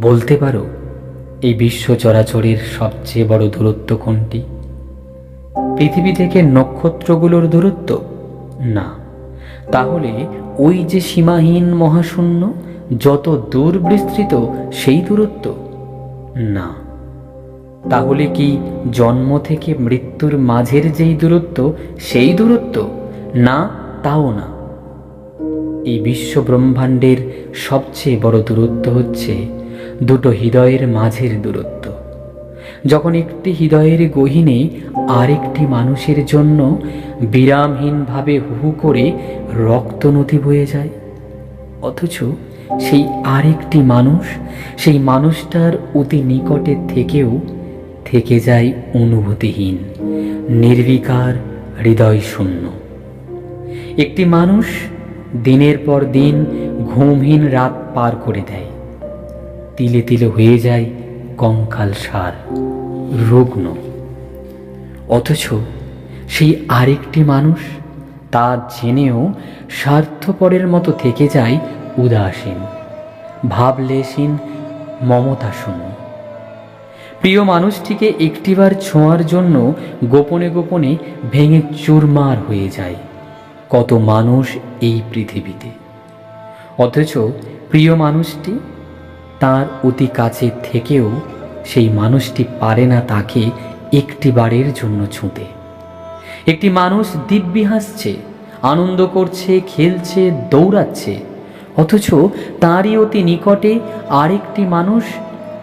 বলতে পারো এই বিশ্ব চরাচরের সবচেয়ে বড় দূরত্ব কোনটি? পৃথিবী থেকে নক্ষত্রগুলোর দূরত্ব? না। তাহলে ওই যে সীমাহীন মহাশূন্য, যত দূর বিস্তৃত সেই দূরত্ব? না। তাহলে কি জন্ম থেকে মৃত্যুর মাঝের যেই দূরত্ব সেই দূরত্ব? না, তাও না। এই বিশ্ব ব্রহ্মাণ্ডের সবচেয়ে বড় দূরত্ব হচ্ছে দুটো হৃদয়ের মাঝের দূরত্ব। যখন একটি হৃদয়ের গহীনে আরেকটি মানুষের জন্য বিরামহীনভাবে হু হু করে রক্ত নদী বয়ে যায়, অথচ সেই আরেকটি মানুষ, সেই মানুষটার অতি নিকটে থেকেও থেকে যায় অনুভূতিহীন, নির্বিকার, হৃদয় শূন্য। একটি মানুষ দিনের পর দিন ঘুমহীন রাত পার করে দেয়, তিলে তিলে হয়ে যায় কঙ্কালসার, রুগ্ন। অথচ সেই আরেকটি মানুষ তা জেনেও স্বার্থপরের মতো থেকে যায় উদাসীন, ভাবলেশীন, মমতাশূন্য। প্রিয় মানুষটিকে একটিবার ছোঁয়ার জন্য গোপনে গোপনে ভেঙে চুরমার হয়ে যায় কত মানুষ এই পৃথিবীতে। অথচ প্রিয় মানুষটি তার অতি কাছে থেকেও সেই মানুষটি পারে না তাকে একটিবারের জন্য ছুঁতে। একটি মানুষ দিব্যি হাসছে, আনন্দ করছে, খেলছে, দৌড়াচ্ছে, অথচ তারই অতি নিকটে আরেকটি মানুষ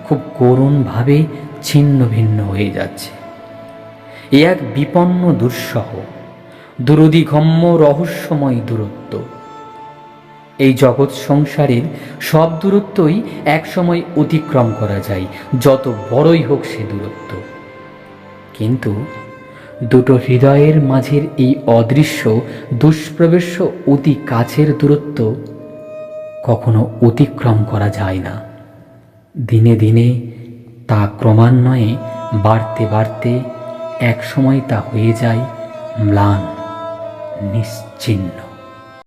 খুব করুণভাবে ছিন্ন ভিন্ন হয়ে যাচ্ছে। এ এক বিপন্ন, দুঃসহ, দুরধিগম্য, রহস্যময় দূরত্ব। এই জগৎ সংসারের সব দূরত্বই একসময় অতিক্রম করা যায়, যত বড়ই হোক সে দূরত্ব। কিন্তু দুটো হৃদয়ের মাঝের এই অদৃশ্য, দুষ্প্রবেশ্য, অতি কাছের দূরত্ব কখনো অতিক্রম করা যায় না। দিনে দিনে তা ক্রমান্বয়ে বাড়তে বাড়তে একসময় তা হয়ে যায় ম্লান, নিশ্চিহ্ন।